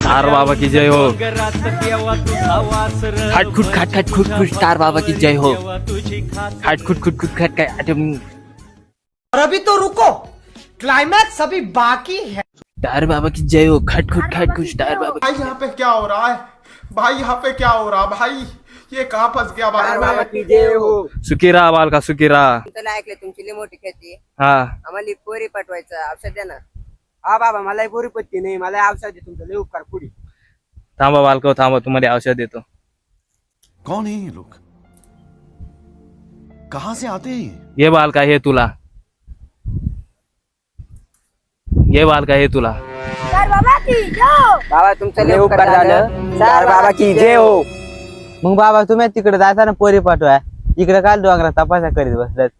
Star बाबा की जय हो. खाटखुट खाट खाट खुट खुट स्टार बाबा की जय हो. खाटखुट खुट खुट खाट काय और अभी तो रुको, क्लाइमैक्स अभी बाकी है. स्टार बाबा की जय हो. खाटखुट खाट खुट स्टार बाबा. भाई यहाँ पे क्या हो रहा है? भाई यहाँ पे क्या हो रहा है भाई? ये कहाँ फंस गया भाई मैं? सुखी राहा बालका सुखी राहा. तुला ऐकलं तुमची लई मोठी खेती हा आम्हाला पोरी पाठवायचं औषध द्या ना. हा बाबा मला पोरी पत्ती नाही, मला औषध दे, तुमचं लई उपकार पुढे. थांबा बालका थांबा तुम्हाला औषध देतो. कौन है ये लोग? कहां से आते हैं ये? ये बालका हे तुला. ये बालका हे तुला. बाबा तुमचं लई उपकार झालं. चार बाबा की जय हो. मग बाबा तुम्ही तिकडे जाता ना पोरी पाठवा, इकडे काल डोंगरात तपासा करीत बसल्यात.